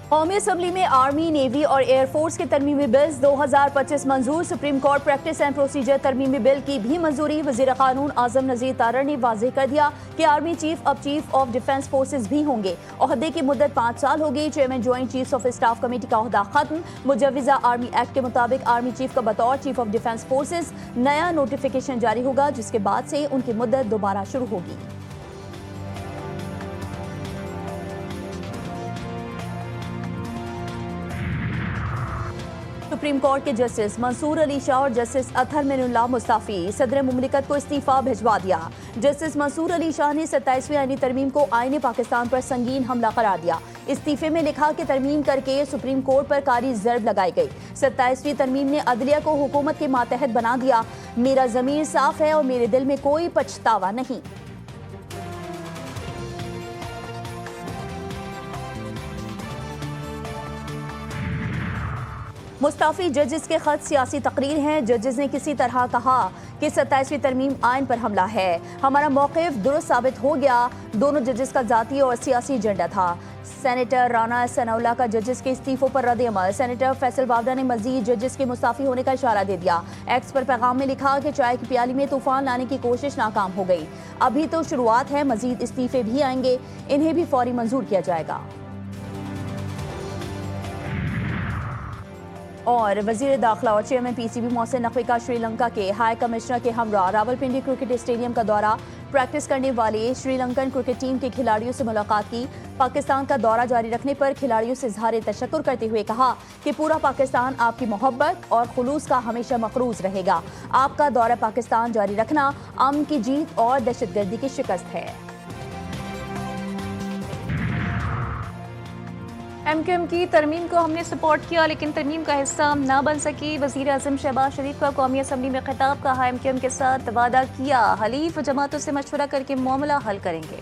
कौमी असम्बली में army, navy और एयरफोर्स के तरमीमी बिल्स 2025 मंजूर। Supreme court practice and procedure तरमीमी बिल की भी मंजूरी। वजीर कानून आजम नजीर तारड़ ने वाजे कर दिया कि आर्मी चीफ अब चीफ ऑफ डिफेंस फोर्सेज भी होंगे। ओहदे की मुद्दत 5 साल होगी। Chairman joint chiefs of staff committee का ओहदा खत्म। मुजवजा आर्मी एक्ट के मुताबिक आर्मी चीफ का बतौर चीफ ऑफ डिफेंस फोर्सेज नया नोटिफिकेशन जारी होगा, जिसके बाद से उनकी मुद्दत दोबारा शुरू होगी। सुप्रीम कोर्ट के जस्टिस मंसूर अली शाह और जस्टिस अतहर मिनुल्लाह मुस्ताफी सदर मुमलिकत को इस्तीफा भिजवा दिया। जस्टिस मंसूर अली शाह ने 27वीं आईनी तरमीम को आईने पाकिस्तान पर संगीन हमला करार दिया। इस्तीफे में लिखा कि तरमीम करके सुप्रीम कोर्ट पर कारी ज़र्ब लगाई गई। 27वीं तरमीम ने अदलिया को हुकूमत के मातहत बना दिया। मेरा ज़मीर साफ है और मेरे दिल में कोई पछतावा नहीं। मुस्ताफी जजेस के खत सियासी तकरीर हैं। जजेस ने किसी तरह कहा कि 27वीं तरमीम आइन पर हमला है। हमारा मौक़िफ़ दुरुस्त साबित हो गया। दोनों जजेस का ज़ाती और सियासी एजेंडा था। सेनेटर राना सनाउल्लाह का जजेस के इस्तीफों पर रद्द अमल। सेनेटर फैसल वावडा ने मजीद जजेस के मुस्ताफी होने का इशारा दे दिया। एक्स पर पैगाम में लिखा कि चाय की प्याली में तूफान लाने की कोशिश नाकाम हो गई। अभी तो शुरुआत है, मजीद इस्तीफे भी आएंगे, इन्हें भी फौरी मंजूर किया जाएगा। और वजीर दाखिला और चेयरमैन पीसीबी मोहसिन नकवी का श्रीलंका के हाई कमिश्नर के हमरा रावलपिंडी क्रिकेट स्टेडियम का दौरा। प्रैक्टिस करने वाले श्रीलंकन क्रिकेट टीम के खिलाड़ियों से मुलाकात की। पाकिस्तान का दौरा जारी रखने पर खिलाड़ियों से इज़हार तशक्कुर करते हुए कहा कि पूरा पाकिस्तान आपकी मोहब्बत और खुलूस का हमेशा मकरूज रहेगा। आपका दौरा पाकिस्तान जारी रखना अमन की जीत और दहशतगर्दी की शिकस्त है। एमक्यूएम की तरमीम को हमने सपोर्ट किया, लेकिन तरमीम का हिस्सा ना बन सकी। वज़ीर आज़म शहबाज शरीफ का कौमी असम्बली में खिताब। कहा एमक्यूएम के साथ वादा किया, हलीफ जमातों से मशवरा करके मामला हल करेंगे।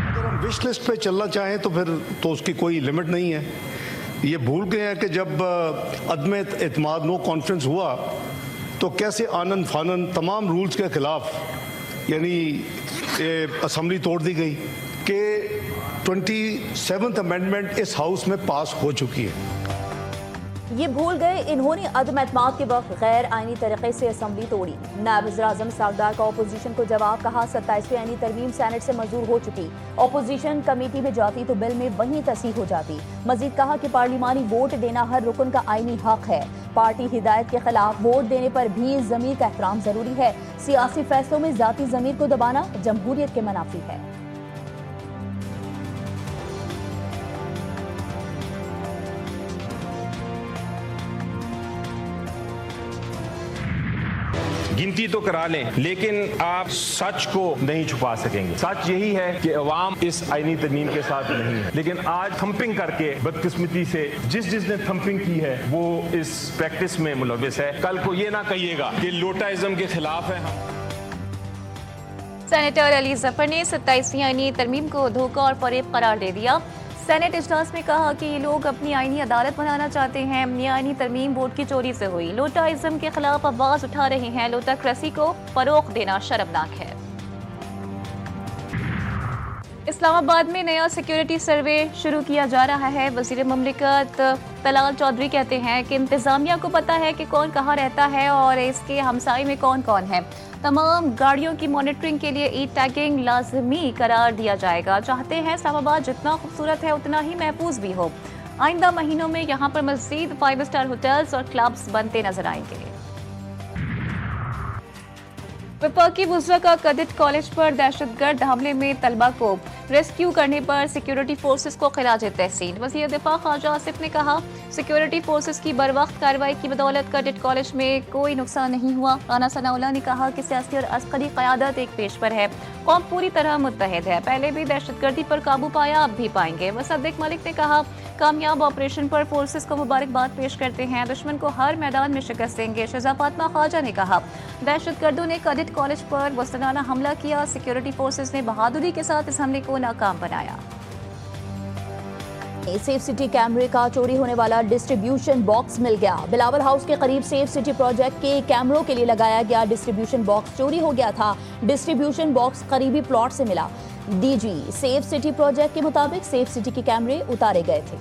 अगर हम विश लिस्ट पे चलना चाहें तो फिर तो उसकी कोई लिमिट नहीं है। ये भूल गए हैं कि जब अदम एतमाद नो कॉन्फ्रेंस हुआ तो कैसे आनन फानन तमाम रूल्स के खिलाफ यानी असम्बली तोड़ दी गई कि 27th अमेंडमेंट इस हाउस में पास हो चुकी है। ये भूल गए इन्होंने अदम एतमाद के वक्त गैर आईनी तरीके से असम्बली तोड़ी। नायब वज़ीर-ए-आज़म सागदार का अपोजिशन को जवाब। कहा 27वीं आईनी तरमीम सेनेट से मंजूर हो चुकी, अपोजिशन कमेटी में जाती तो बिल में वहीं तस्हीह हो जाती। मजीद कहा कि पार्लिमानी वोट देना हर रुकन का आईनी हक है। पार्टी हिदायत के खिलाफ वोट देने पर भी ज़मीर का एहतराम जरूरी है। सियासी फैसलों में जाती ज़मीर को दबाना जमहूरियत के मनाफी है। गिनती तो करा लें, लेकिन आप सच को नहीं छुपा सकेंगे। सच यही है कि अवाम इस आईनी तरमीम के साथ नहीं है, लेकिन आज थंपिंग करके बदकिस्मती से जिसने थंपिंग की है वो इस प्रैक्टिस में मुलविस है। कल को ये ना कहिएगा कि लोटाइज्म के खिलाफ है। सेनेटर अली जफर ने 27वीं आईनी तरमीम को धोखा और फरेब करार दे दिया। सेनेट इजलास में कहा कि ये लोग अपनी आईनी अदालत बनाना चाहते हैं। ये आईनी तरमीम वोट की चोरी से हुई। लोटाइज्म के खिलाफ आवाज उठा रहे हैं। लोटाक्रेसी को फरोग देना शर्मनाक है। इस्लामाबाद में नया सिक्योरिटी सर्वे शुरू किया जा रहा है। वजीर मुमलिकत तलाल चौधरी कहते हैं कि इंतजामिया को पता है कि कौन कहाँ रहता है और इसके हमसाये में कौन कौन है। तमाम गाड़ियों की मॉनिटरिंग के लिए ई टैगिंग लाजमी करार दिया जाएगा। चाहते हैं इस्लामाबाद जितना खूबसूरत है उतना ही महफूज भी हो। आइंदा महीनों में यहाँ पर मज़ीद 5 स्टार होटल्स और क्लब्स बनते नजर आएंगे। वफाकी वुज़रा का कैडेट कॉलेज पर दहशतगर्द हमले में तलबा को रेस्क्यू करने पर सिक्योरिटी फोर्सेस को खिराज तहसीन। वज़ीर दिफा ख्वाजा आसिफ ने कहा सिक्योरिटी फोर्सेस की बरवक्त कार्रवाई की बदौलत कैडेट कॉलेज में कोई नुकसान नहीं हुआ। राना सनाउल्लाह ने कहा कि सियासी और अस्करी क़यादत एक पेश पर है। कौम पूरी तरह मुत्तहिद है। पहले भी दहशतगर्दी पर काबू पाया, अब भी पाएंगे। मुसद्दिक मलिक ने कहा कामयाब ऑपरेशन पर फोर्सेस को मुबारकबाद पेश करते हैं। दुश्मन को हर मैदान में शिकस्त देंगे। शहज़ा फातिमा ख्वाजा ने कहा दहशतगर्दों ने कैडेट कॉलेज पर वस्तनाना हमला किया। सिक्योरिटी फोर्सेस ने बहादुरी के साथ इस हमले को नाकाम बनाया। सेफ सिटी कैमरे का चोरी होने वाला डिस्ट्रीब्यूशन बॉक्स मिल गया। बिलावल हाउस के करीब सेफ सिटी प्रोजेक्ट के कैमरों के लिए लगाया गया डिस्ट्रीब्यूशन बॉक्स चोरी हो गया था। डिस्ट्रीब्यूशन बॉक्स करीबी प्लॉट से मिला। डीजी सेफ सिटी प्रोजेक्ट के मुताबिक सेफ सिटी के कैमरे उतारे गए थे।